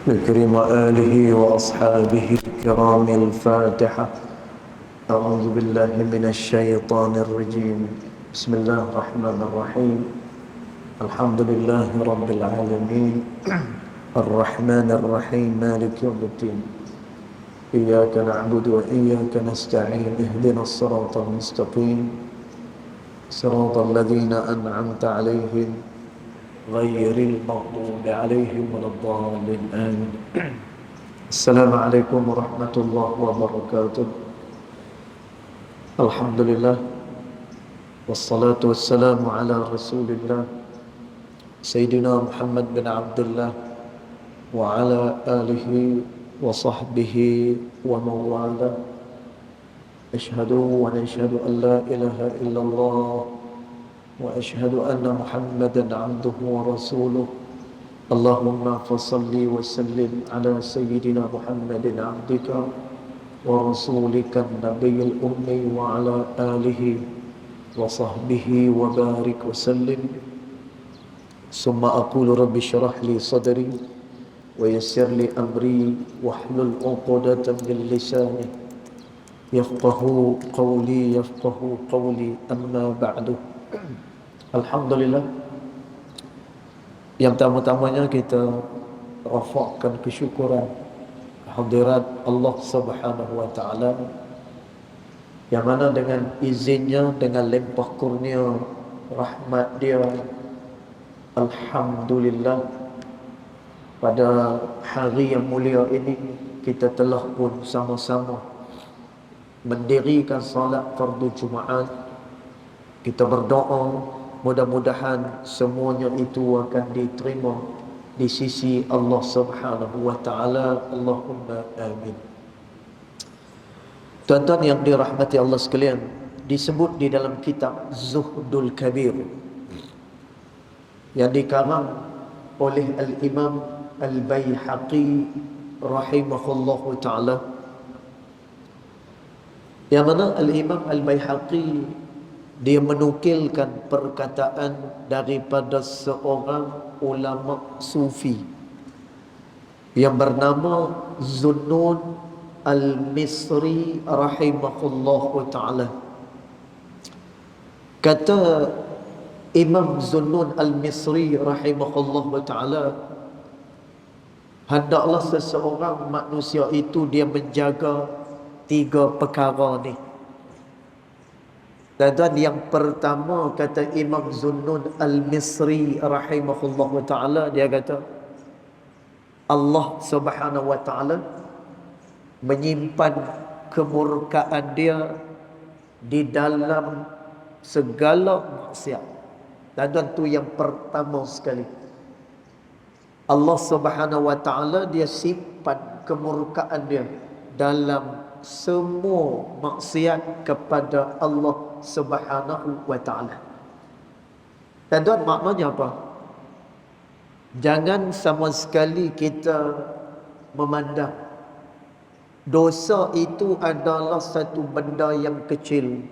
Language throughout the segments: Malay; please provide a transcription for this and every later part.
بكرم آله وأصحابه الكرام الفاتحة. أعوذ بالله من الشيطان الرجيم. بسم الله الرحمن الرحيم. الحمد لله رب العالمين الرحمن الرحيم مالك يوم الدين. إياك نعبد وإياك نستعين. اهدنا الصراط المستقيم صراط الذين أنعمت عليهم غير المغضوب عليهم ولا الضالين آمين. السلام عليكم ورحمة الله وبركاته. الحمد لله والصلاة والسلام على رسول الله سيدنا محمد بن عبد الله وعلى آله وصحبه ومن والاه. أشهد ونشهد أن لا إله إلا الله وأشهد أن محمدا عبده ورسوله. اللهم فصل وسلم على سيدنا محمد عبدك ورسولك النبي الأمي وعلى آله وصحبه وبارك وسلم. ثم أقول رب اشرح لي صدري ويسر لي أمري واحلل عقدة من لساني يفقه قولي أما بعد. Alhamdulillah. Yang pertama-tamanya kita rafakkan kesyukuran hadirat Allah Subhanahu wa taala, yang mana dengan izinnya, dengan limpah kurnia rahmat dia, alhamdulillah, pada hari yang mulia ini kita telah pun sama-sama mendirikan salat fardu Jumaat. Kita berdoa mudah-mudahan semuanya itu akan diterima di sisi Allah Subhanahu wa taala. Allahumma amin. Tuan-tuan yang dirahmati Allah sekalian, disebut di dalam kitab Zuhdul Kabir yang dikarang oleh Al-Imam Al-Baihaqi rahimahullahu taala, yang mana Al-Imam Al-Baihaqi dia menukilkan perkataan daripada seorang ulama sufi yang bernama Zunnun Al-Misri rahimahullahu ta'ala. Kata Imam Zunnun Al-Misri rahimahullahu ta'ala, hendaklah seseorang manusia itu dia menjaga tiga perkara ni. Dan yang pertama, kata Imam Zunnun Al-Misri rahimahullah wa ta'ala, dia kata Allah Subhanahu wa ta'ala menyimpan kemurkaan dia di dalam segala maksiat. Dan tu yang pertama sekali, Allah Subhanahu wa ta'ala dia simpan kemurkaan dia dalam semua maksiat kepada Allah Subhanahu wa ta'ala. Dan tuan, maknanya apa? Jangan sama sekali kita memandang dosa itu adalah satu benda yang kecil.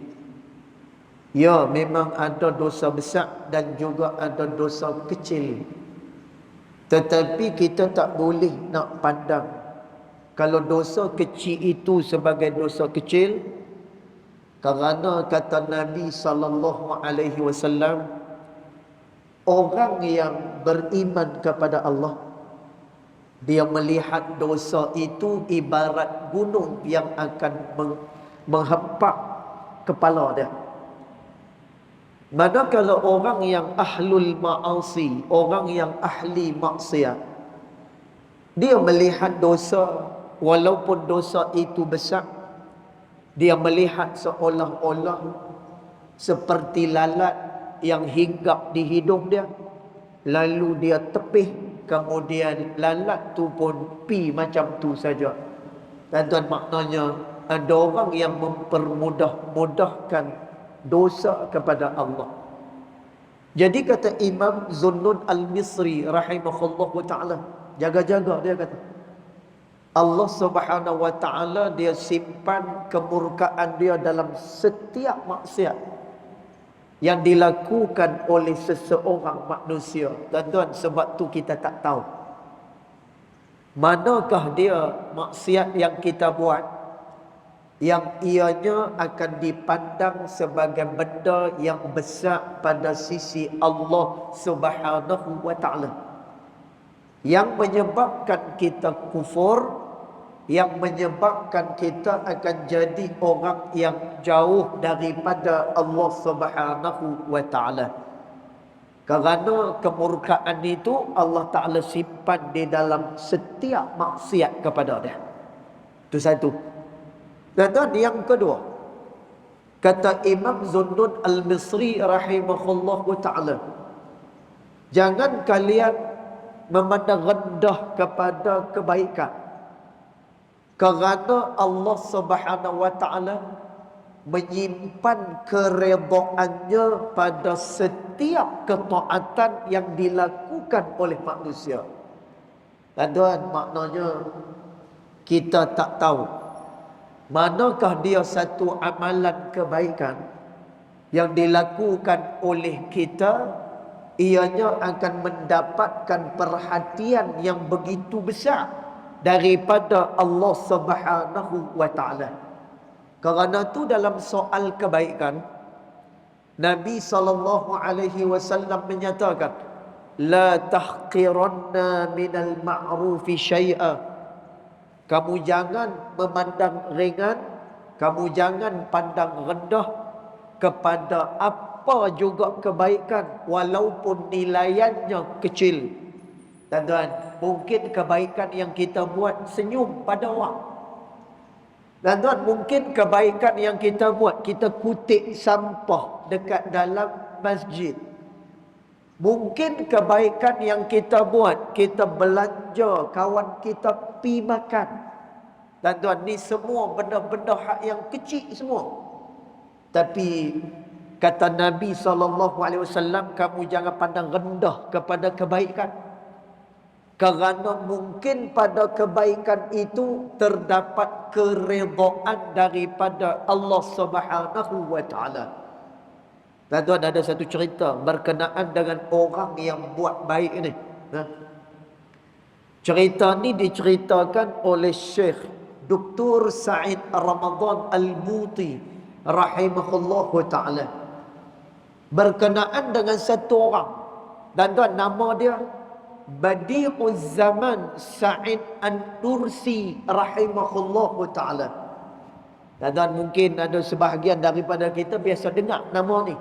Ya, memang ada dosa besar dan juga ada dosa kecil. Tetapi kita tak boleh nak pandang kalau dosa kecil itu sebagai dosa kecil, kerana kata Nabi sallallahu alaihi wasallam, orang yang beriman kepada Allah, dia melihat dosa itu ibarat gunung yang akan menghempak kepala dia. Manakala orang yang ahlul ma'asi, orang yang ahli maksiat, dia melihat dosa, walaupun dosa itu besar, dia melihat seolah-olah seperti lalat yang hinggap di hidung dia, lalu dia tepih, kemudian lalat tu pun pi macam tu saja. Dan tuan, maknanya ada orang yang mempermudahkan dosa kepada Allah. Jadi kata Imam Zunnun Al-Misri rahimahullahu ta'ala, jaga-jaga, dia kata Allah Subhanahu wa ta'ala dia simpan kemurkaan dia dalam setiap maksiat yang dilakukan oleh seseorang manusia. Dan tuan, sebab tu kita tak tahu Manakah dia maksiat yang kita buat yang ianya akan dipandang sebagai benda yang besar pada sisi Allah Subhanahu wa taala, yang menyebabkan kita kufur, yang menyebabkan kita akan jadi orang yang jauh daripada Allah Subhanahu wa taala. Kerana kemurkaan itu Allah Ta'ala simpan di dalam setiap maksiat kepada dia. Itu satu. Dan yang kedua, kata Imam Zunnun Al-Misri rahimahullah ta'ala, jangan kalian memandang rendah kepada kebaikan, kerana Allah Subhanahu wa ta'ala menyimpan keredaannya pada setiap ketaatan yang dilakukan oleh manusia. Tuan, maknanya kita tak tahu manakah dia satu amalan kebaikan yang dilakukan oleh kita, ianya akan mendapatkan perhatian yang begitu besar daripada Allah Subhanahu wa ta'ala. Kerana tu dalam soal kebaikan, Nabi SAW menyatakan, la tahqiranna minal ma'rufi syai'a. Kamu jangan memandang ringan, kamu jangan pandang rendah kepada apa juga kebaikan walaupun nilaiannya kecil. Tuan-tuan, mungkin kebaikan yang kita buat senyum pada orang. Dan tuan, mungkin kebaikan yang kita buat, kita kutip sampah dekat dalam masjid. Mungkin kebaikan yang kita buat, kita belanja kawan kita pi makan. Dan tuan, ni semua benda-benda hak yang kecil semua. Tapi kata Nabi SAW, kamu jangan pandang rendah kepada kebaikan. Kerana mungkin pada kebaikan itu terdapat keredaan daripada Allah Subhanahu wa ta'ala. Dan tuan, ada satu cerita berkenaan dengan orang yang buat baik ini. Cerita ni diceritakan oleh Syekh Dr. Sa'id Ramadan Al-Muti rahimahullahu ta'ala, berkenaan dengan satu orang. Dan tuan, nama dia Badi'uz Zaman Sa'id An-Nursi rahimahullahu ta'ala. Dan mungkin ada sebahagian daripada kita biasa dengar nama ni,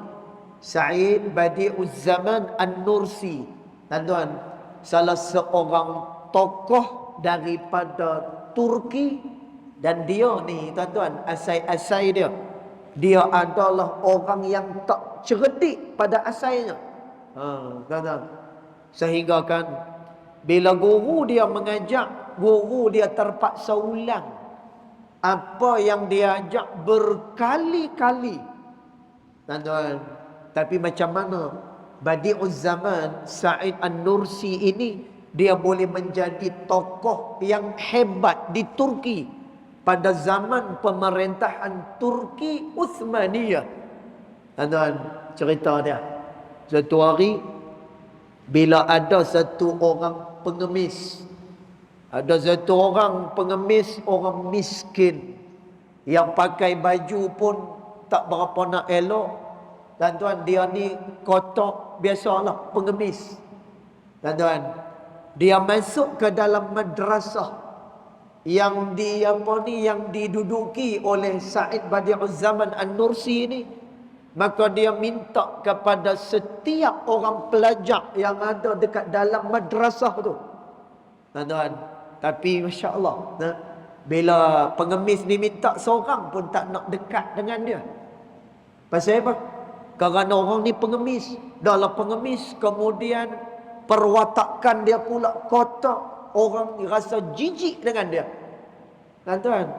Sa'id Badi'uz Zaman An-Nursi. Dan salah seorang tokoh daripada Turki. Dan dia ni tuan-tuan, asai-asai dia adalah orang yang tak cerdik pada asalnya. Tuan-tuan, sehingga kan bila guru dia mengajar, guru dia terpaksa ulang apa yang dia ajak berkali-kali. Tuan-tuan, tapi macam mana Badi'uz Zaman Sa'id An-Nursi ini dia boleh menjadi tokoh yang hebat di Turki pada zaman pemerintahan Turki Uthmaniyah. Tuan-tuan, cerita dia, satu hari bila ada satu orang pengemis, orang miskin yang pakai baju pun tak berapa nak elok. Dan tuan, dia ni kotak biasalah, pengemis. Dan tuan, dia masuk ke dalam madrasah yang diduduki oleh Sa'id Badi'uz Zaman An-Nursi ini. Maka dia minta kepada setiap orang pelajar yang ada dekat dalam madrasah tu. Tuan-tuan, tapi Masya Allah, bila pengemis ni minta, seorang pun tak nak dekat dengan dia. Pasal apa? Kerana orang ni pengemis. Dalam pengemis, kemudian perwatakan dia pula kotak. Orang rasa jijik dengan dia. Tuan-tuan,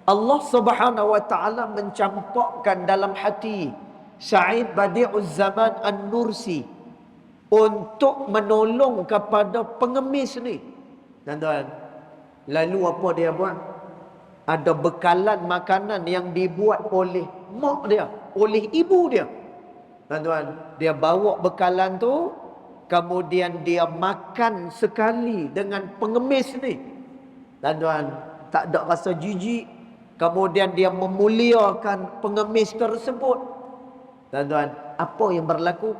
Allah Subhanahu wa ta'ala mencampakkan dalam hati Sa'id Badi'uz Zaman An-Nursi untuk menolong kepada pengemis ni. Tuan-tuan, lalu apa dia buat? Ada bekalan makanan yang dibuat oleh mak dia, oleh ibu dia. Tuan-tuan, dia bawa bekalan tu, kemudian dia makan sekali dengan pengemis ni, tuan-tuan, tak ada rasa jijik, kemudian dia memuliakan pengemis tersebut, tuan-tuan, apa yang berlaku?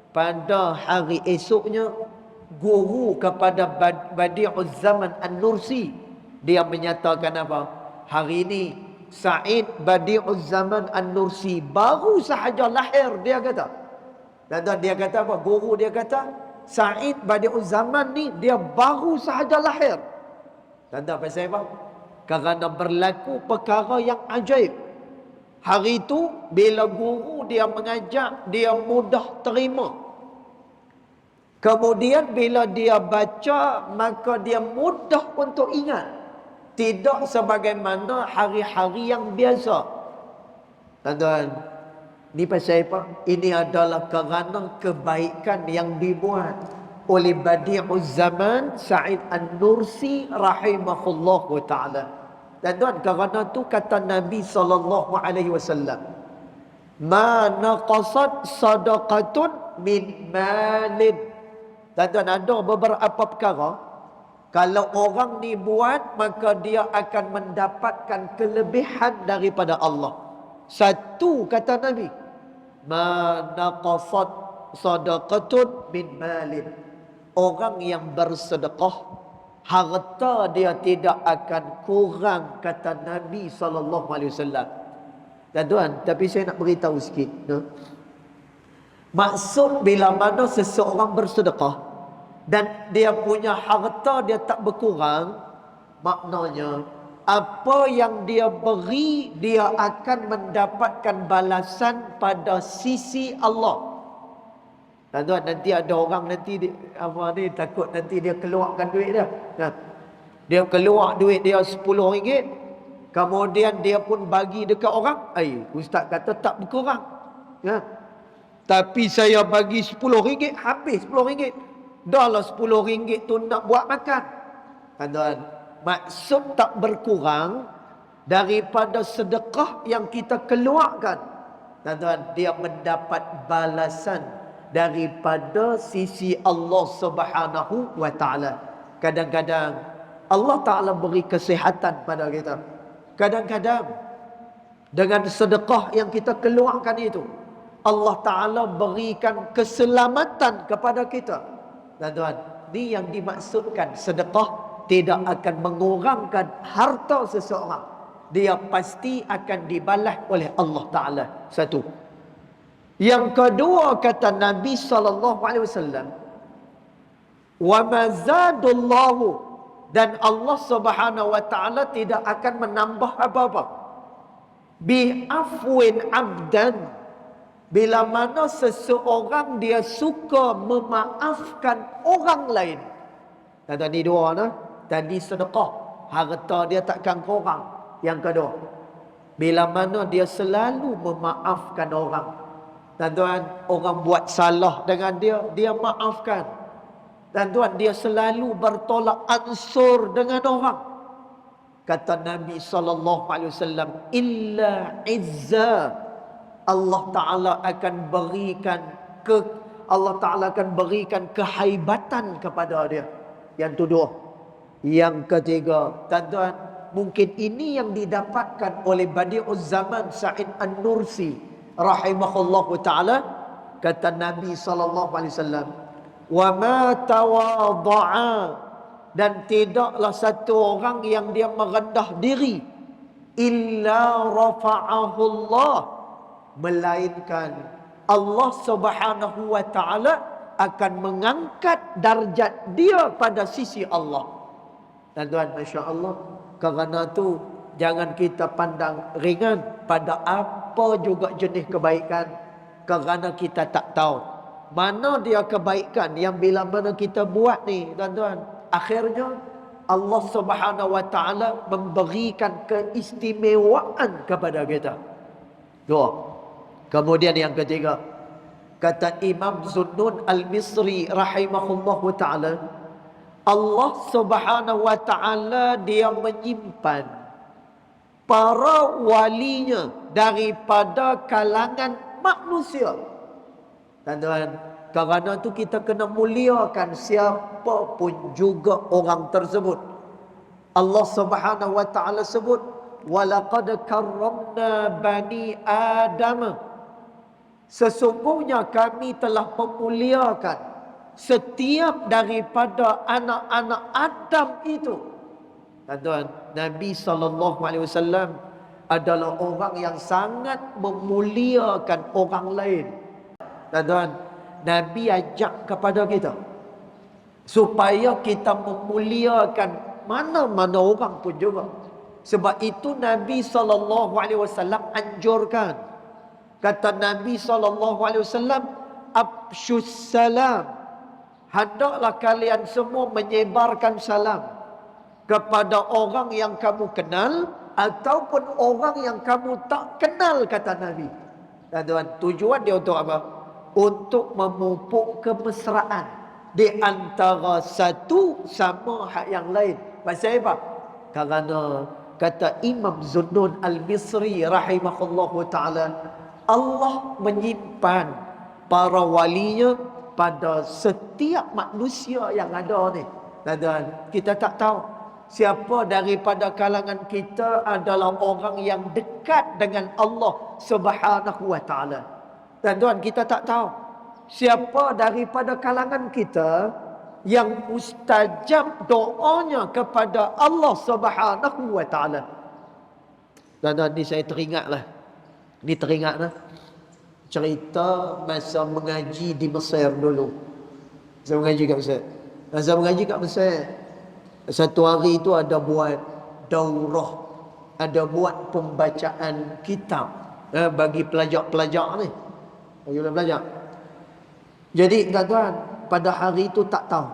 Pada hari esoknya, guru kepada Badi'uz Zaman An-Nursi, dia menyatakan apa? Hari ini Said Badi'uz Zaman An-Nursi baru sahaja lahir, dia kata. Dan dia kata apa? Guru dia kata, Said Badi'uz Zaman ni dia baru sahaja lahir. Dan pasal apa? Kerana berlaku perkara yang ajaib. Hari itu bila guru dia mengajak, dia mudah terima. Kemudian bila dia baca, maka dia mudah untuk ingat. Tidak sebagaimana hari-hari yang biasa. Tuan-tuan, ni pasal apa? Ini adalah kerana kebaikan yang dibuat oleh Badi'uz Zaman Said An-Nursi rahimahullahu ta'ala. Tuan-tuan, kerana tu kata Nabi SAW, ma naqasat sadaqatun min malin. Tuan-tuan, ada beberapa perkara kalau orang ni buat, maka dia akan mendapatkan kelebihan daripada Allah. Satu, kata Nabi, ma naqasat sadaqatun min malin. Orang yang bersedekah, harta dia tidak akan kurang, kata Nabi SAW. Tuan-tuan, tapi saya nak beritahu sikit. Maksud bila mana seseorang bersedekah dan dia punya harta dia tak berkurang, maknanya apa yang dia beri, dia akan mendapatkan balasan pada sisi Allah. Tuan-tuan, nanti ada orang nanti takut nanti dia keluarkan duit dia. Dia keluar duit dia RM10, kemudian dia pun bagi dekat orang. Ustaz kata tak berkurang. Tapi saya bagi RM10, habis RM10. Dah lah RM10 tu nak buat makan. Tuan-tuan, maksud tak berkurang daripada sedekah yang kita keluarkan. Tuan-tuan, dia mendapat balasan daripada sisi Allah Subhanahu wa ta'ala. Kadang-kadang Allah Ta'ala beri kesihatan pada kita. Kadang-kadang dengan sedekah yang kita keluarkan itu, Allah Ta'ala berikan keselamatan kepada kita. Tuan-tuan, ini yang dimaksudkan. Sedekah tidak akan mengurangkan harta seseorang. Dia pasti akan dibalas oleh Allah Ta'ala. Satu. Yang kedua, kata Nabi SAW, wa mazadullahu, dan Allah Subhanahu wa ta'ala tidak akan menambah apa-apa. Bi afwin abdan, bila mana seseorang dia suka memaafkan orang lain. Tadi dua nah, tadi sedekah, harta dia takkan kurang. Yang kedua, bila mana dia selalu memaafkan orang. Tuan-tuan, orang buat salah dengan dia, dia maafkan. Tuan-tuan, dia selalu bertolak ansur dengan orang. Kata Nabi SAW, illa izza, Allah Ta'ala akan berikan kehaibatan kepada dia. Yang kedua. Yang ketiga, tuan-tuan, mungkin ini yang didapatkan oleh Badi'uz Zaman Said An-Nursi rahimahullahu ta'ala. Kata Nabi SAW, wa ma tawadha'a, dan tidaklah satu orang yang dia merendah diri, illa rafa'ahu Allah, melainkan Allah Subhanahu wa ta'ala akan mengangkat darjat dia pada sisi Allah. Tuan-tuan, Masya Allah, kerana tu jangan kita pandang ringan pada apa juga jenis kebaikan, kerana kita tak tahu mana dia kebaikan yang bila mana kita buat ni, tuan-tuan, akhirnya Allah Subhanahu wa ta'ala memberikan keistimewaan kepada kita. Dua. Kemudian yang ketiga, kata Imam Zunnun Al-Misri rahimahullahu ta'ala, Allah Subhanahu wa ta'ala dia menyimpan para walinya daripada kalangan manusia. Tuan-tuan, kerana tu kita kena muliakan siapa pun juga orang tersebut. Allah Subhanahu wa taala sebut, walaqad karramna bani Adam. Sesungguhnya kami telah memuliakan setiap daripada anak-anak Adam itu. Tuan, Nabi SAW adalah orang yang sangat memuliakan orang lain. Tuan, Nabi ajak kepada kita supaya kita memuliakan mana-mana orang pun juga. Sebab itu Nabi SAW anjurkan. Kata Nabi SAW, Abshus salam. Hendaklah kalian semua menyebarkan salam kepada orang yang kamu kenal ataupun orang yang kamu tak kenal, kata Nabi. Dan tujuan dia untuk apa? Untuk memupuk kemesraan di antara satu sama yang lain. Pasal apa? Kerana kata Imam Zunnun Al-Misri rahimahullahu ta'ala, Allah menyimpan para walinya pada setiap manusia yang ada ni. Dan kita tak tahu siapa daripada kalangan kita adalah orang yang dekat dengan Allah Subhanahu wa ta'ala. Dan tuan, kita tak tahu siapa daripada kalangan kita yang mustajab doanya kepada Allah Subhanahu wa ta'ala. Dan ni saya teringatlah. Ni teringatlah cerita masa mengaji di Mesir dulu. Saya mengaji kat Mesir. Masa mengaji kat Mesir, satu hari itu ada buat daurah, ada buat pembacaan kitab bagi pelajar-pelajar ni. Bagi pelajar. Jadi tuan-tuan, pada hari itu tak tahu.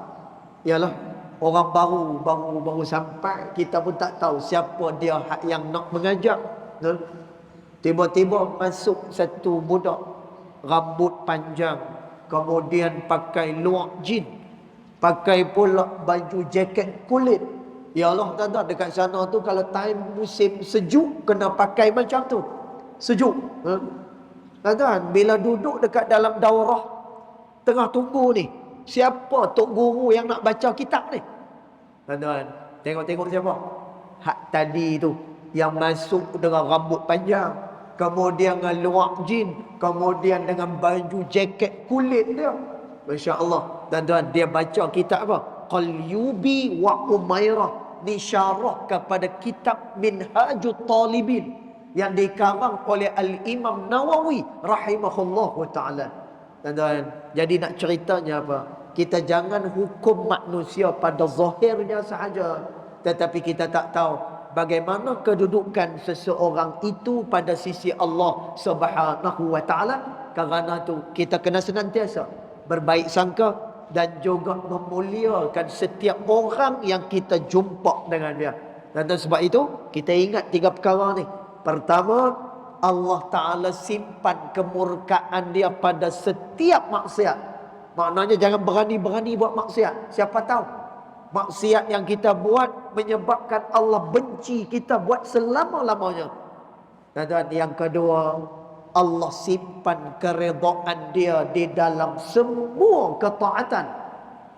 Yalah, orang baru sampai, kita pun tak tahu siapa dia yang nak mengajak. Tiba-tiba masuk satu budak rambut panjang, kemudian pakai luak jin, pakai pula baju jaket kulit. Ya Allah, tuan-tuan, dekat sana tu kalau time musim sejuk kena pakai macam tu. Sejuk. Tuan-tuan, bila duduk dekat dalam daurah, tengah tunggu ni, siapa tok guru yang nak baca kitab ni? Tuan-tuan, tengok siapa? Hak tadi tu yang masuk dengan rambut panjang, kemudian dengan luak jin, kemudian dengan baju jaket kulit dia. Masya Allah. Tuan-tuan, dia baca kitab apa? Qalyubi wa Umairah. Ni syarah kepada kitab Minhajut Talibin yang dikarang oleh Al-Imam Nawawi rahimahullah ta'ala. Tuan-tuan, jadi nak ceritanya apa? Kita jangan hukum manusia pada zahirnya sahaja, tetapi kita tak tahu bagaimana kedudukan seseorang itu pada sisi Allah Subhanahu wa ta'ala. Kerana tu kita kena senantiasa berbaik sangka dan juga memuliakan setiap orang yang kita jumpa dengan dia. Dan sebab itu kita ingat 3 perkara ni. Pertama, Allah Ta'ala simpan kemurkaan dia pada setiap maksiat. Maknanya jangan berani-berani buat maksiat. Siapa tahu maksiat yang kita buat menyebabkan Allah benci kita buat selama-lamanya. Dan yang kedua, Allah simpan keredaan dia di dalam semua ketaatan.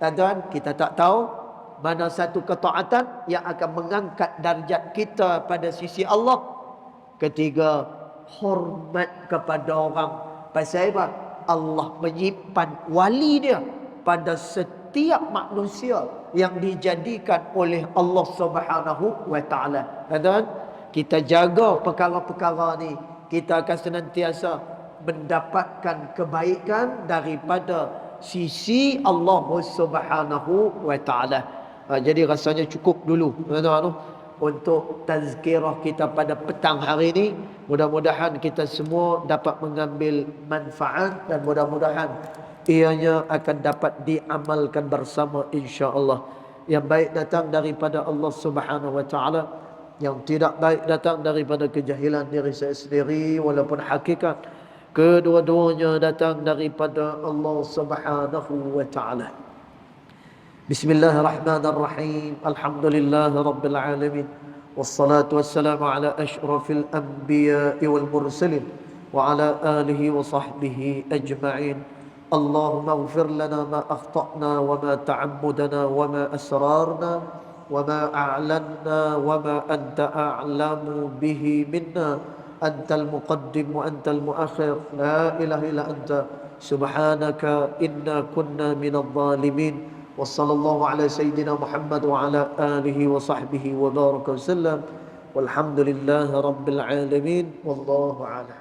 Dan kita tak tahu mana satu ketaatan yang akan mengangkat darjat kita pada sisi Allah. Ketiga, hormat kepada orang. Pasal apa? Allah menyimpan wali dia pada setiap manusia yang dijadikan oleh Allah Subhanahu wa ta'ala. Dan kita jaga perkara-perkara ni, kita akan senantiasa mendapatkan kebaikan daripada sisi Allah Subhanahu wa ta'ala. Jadi rasanya cukup dulu tuan-tuan untuk tazkirah kita pada petang hari ini. Mudah-mudahan kita semua dapat mengambil manfaat dan mudah-mudahan ianya akan dapat diamalkan bersama, insya-Allah. Yang baik datang daripada Allah Subhanahu wa taala, yang tidak baik datang daripada kejahilan diri saya sendiri, walaupun hakikat kedua-duanya datang daripada Allah Subhanahu wa taala. Bismillahirrahmanirrahim. Alhamdulillahirabbil alamin. Wassalatu wassalamu ala asyrafil anbiya'i wal mursalin wa ala alihi wa sahbihi ajma'in. اللهم اغفر لنا ما أخطأنا وما تعمدنا وما أسرارنا وما أعلنا وما أنت أعلم به منا. أنت المقدم وأنت المؤخر، لا إله إلا أنت سبحانك إنا كنا من الظالمين. وصلى الله على سيدنا محمد وعلى آله وصحبه وبارك وسلم، والحمد لله رب العالمين، والله أعلم.